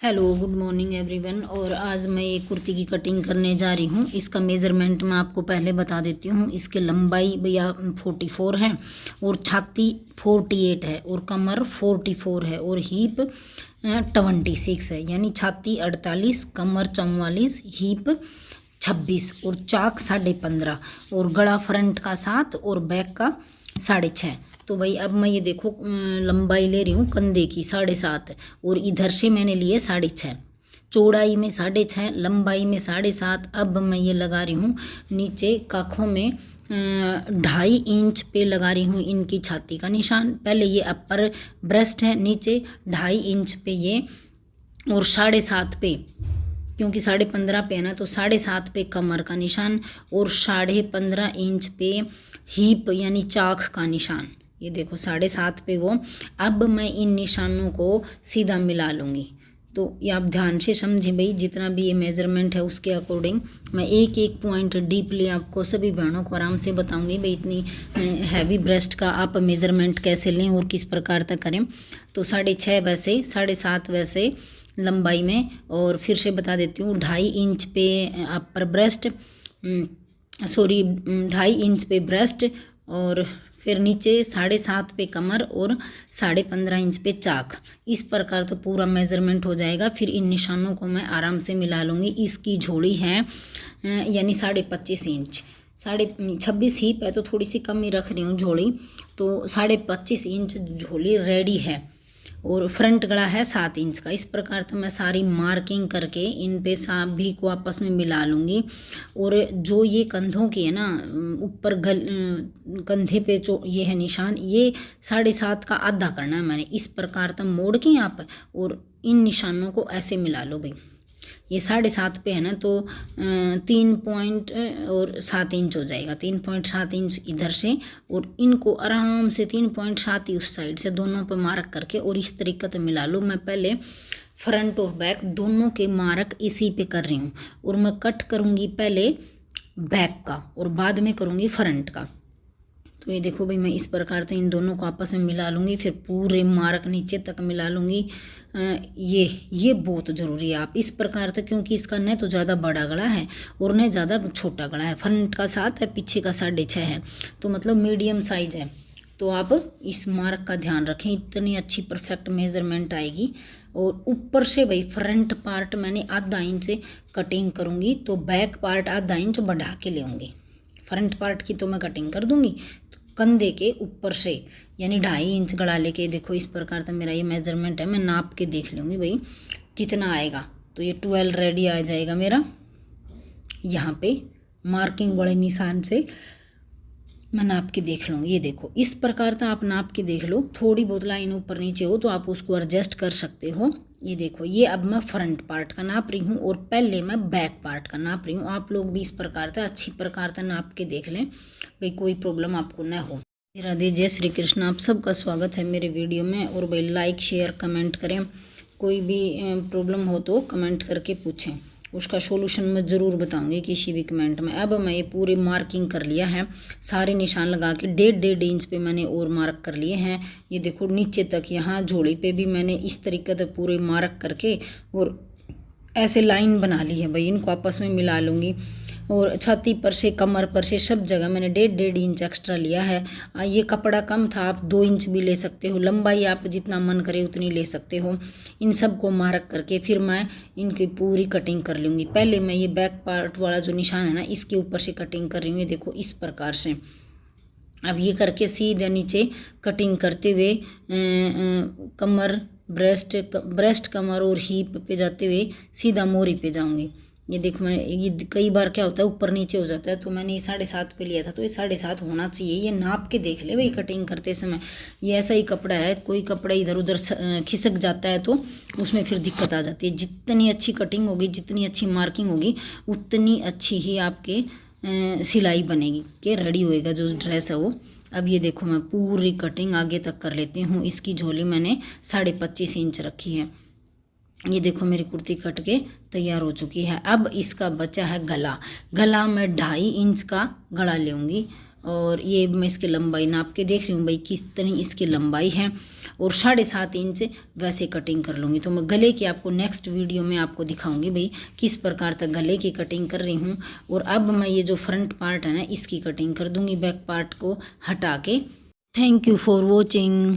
Hello good morning everyone. और आज मैं ये कुर्ती की कटिंग करने जा रही हूँ। इसका मेज़रमेंट मैं आपको पहले बता देती हूँ। इसके लंबाई भैया 44 है और छाती 48 है और कमर 44 है और हीप 26 है, यानी छाती 48, कमर 44, हीप 26 और चाक 15.5 और गला फ्रंट का 7 और बैक का 6.5। तो भाई अब मैं ये देखो लंबाई ले रही हूँ कंधे की 7.5 और इधर से मैंने लिए 6.5, चौड़ाई में 6.5, लंबाई में 7.5। अब मैं ये लगा रही हूँ नीचे काखों में 2.5 इंच पे लगा रही हूँ इनकी छाती का निशान। पहले ये अपर ब्रेस्ट है, नीचे 2.5 इंच पे ये और 7.5 पे, क्योंकि 15.5 पे है ना, तो 7.5 पे कमर का निशान और 15.5 इंच पे हीप यानी चाक का निशान। ये देखो 7.5 पे वो। अब मैं इन निशानों को सीधा मिला लूँगी। तो ये आप ध्यान से समझें भाई, जितना भी ये मेज़रमेंट है उसके अकॉर्डिंग मैं एक एक पॉइंट डीपली आपको सभी बहनों को आराम से बताऊंगी भाई। इतनी हैवी ब्रेस्ट का आप मेज़रमेंट कैसे लें और किस प्रकार तक करें। तो 6.5 वैसे, 7.5 वैसे लंबाई में, और फिर से बता देती हूँ 2.5 इंच पे अपर ब्रेस्ट, 2.5 इंच पे ब्रेस्ट और फिर नीचे 7.5 पे कमर और 15.5 इंच पे चाक। इस प्रकार तो पूरा मेज़रमेंट हो जाएगा। फिर इन निशानों को मैं आराम से मिला लूँगी। इसकी झोली है यानी 25.5 इंच, 26 हीप है तो थोड़ी सी कम ही रख रही हूँ झोली। तो 25.5 इंच झोली रेडी है और फ्रंट गला है 7 इंच का। इस प्रकार तो मैं सारी मार्किंग करके इन पे सभी को आपस में मिला लूँगी। और जो ये कंधों की है ना, ऊपर कंधे पे जो ये है निशान, ये 7.5 का आधा करना है मैंने। इस प्रकार तो मोड़ के आप और इन निशानों को ऐसे मिला लो भाई। ये 7.5 पे है ना, तो 3.7 इंच हो जाएगा, 3.7 इंच इधर से और इनको आराम से 3.7 ही उस साइड से दोनों पे मार्क करके और इस तरीके से मिला लो। मैं पहले फ्रंट और बैक दोनों के मार्क इसी पे कर रही हूँ और मैं कट करूँगी पहले बैक का और बाद में करूँगी फ्रंट का। तो ये देखो भाई, मैं इस प्रकार से इन दोनों को आपस में मिला लूँगी, फिर पूरे मार्क नीचे तक मिला लूँगी। ये बहुत ज़रूरी है आप इस प्रकार से, क्योंकि इसका न तो ज़्यादा बड़ा गला है और न ज़्यादा छोटा गला है। फ्रंट का 7 है, पीछे का 6.5 है, तो मतलब मीडियम साइज है। तो आप इस मार्क का ध्यान रखें, इतनी अच्छी परफेक्ट मेज़रमेंट आएगी। और ऊपर से भाई फ्रंट पार्ट मैंने आधा इंच से कटिंग करूँगी, तो बैक पार्ट आधा इंच बढ़ा के लेंगी। फ्रंट पार्ट की तो मैं कटिंग कर दूँगी, तो कंधे के ऊपर से यानी 2.5 इंच गड़ा लेके देखो इस प्रकार से मेरा ये मेज़रमेंट है। मैं नाप के देख लूँगी भाई कितना आएगा। तो ये 12 रेडी आ जाएगा मेरा। यहाँ पे मार्किंग वाले निशान से मैं नाप के देख लूँगी। ये देखो इस प्रकार से आप नाप के देख लो। थोड़ी बहुत लाइन ऊपर नीचे हो तो आप उसको एडजस्ट कर सकते हो। ये देखो, ये अब मैं फ्रंट पार्ट का नाप रही हूँ और पहले मैं बैक पार्ट का नाप रही हूँ। आप लोग भी इस प्रकार से अच्छी प्रकार से नाप के देख लें भाई, कोई प्रॉब्लम आपको न हो। राधे, जय श्री कृष्ण। आप सबका स्वागत है मेरे वीडियो में। और भाई लाइक शेयर कमेंट करें, कोई भी प्रॉब्लम हो तो कमेंट करके पूछें, उसका सॉल्यूशन मैं ज़रूर बताऊंगी किसी भी कमेंट में। अब मैं ये पूरी मार्किंग कर लिया है, सारे निशान लगा के 1.5 इंच पे मैंने और मार्क कर लिए हैं। ये देखो नीचे तक, यहाँ झोली पे भी मैंने इस तरीके से पूरे मार्क करके और ऐसे लाइन बना ली है भाई। इनको आपस में मिला लूँगी और छाती पर से कमर पर से सब जगह मैंने 1.5 इंच एक्स्ट्रा लिया है। ये कपड़ा कम था, आप 2 इंच भी ले सकते हो, लंबाई आप जितना मन करे उतनी ले सकते हो। इन सब को मार्क करके फिर मैं इनकी पूरी कटिंग कर लूँगी। पहले मैं ये बैक पार्ट वाला जो निशान है ना, इसके ऊपर से कटिंग कर रही हूँ। ये देखो इस प्रकार से। अब ये करके सीधे नीचे कटिंग करते हुए कमर, ब्रेस्ट कमर और हीप पे जाते हुए सीधा मोरी पे जाऊँगी। ये देखो, मैं ये कई बार क्या होता है ऊपर नीचे हो जाता है, तो मैंने ये 7.5 पे लिया था, तो ये 7.5 होना चाहिए। ये नाप के देख ले भाई कटिंग करते समय। ये ऐसा ही कपड़ा है, कोई कपड़ा इधर उधर खिसक जाता है तो उसमें फिर दिक्कत आ जाती है। जितनी अच्छी कटिंग होगी, जितनी अच्छी मार्किंग होगी, उतनी अच्छी ही आपके सिलाई बनेगी कि रेडी होएगा जो ड्रेस है वो। अब ये देखो, मैं पूरी कटिंग आगे तक कर लेती हूँ। इसकी झोली मैंने 25.5 इंच रखी है। ये देखो मेरी कुर्ती कट के तैयार हो चुकी है। अब इसका बचा है गला। गला मैं 2.5 इंच का गला लूँगी और ये मैं इसकी लंबाई नाप के देख रही हूँ भाई कितनी इसकी लंबाई है, और 7.5 इंच वैसे कटिंग कर लूँगी। तो मैं गले की आपको नेक्स्ट वीडियो में आपको दिखाऊंगी भाई किस प्रकार तक गले की कटिंग कर रही हूँ। और अब मैं ये जो फ्रंट पार्ट है ना इसकी कटिंग कर दूँगी बैक पार्ट को हटा के। Thank you for watching.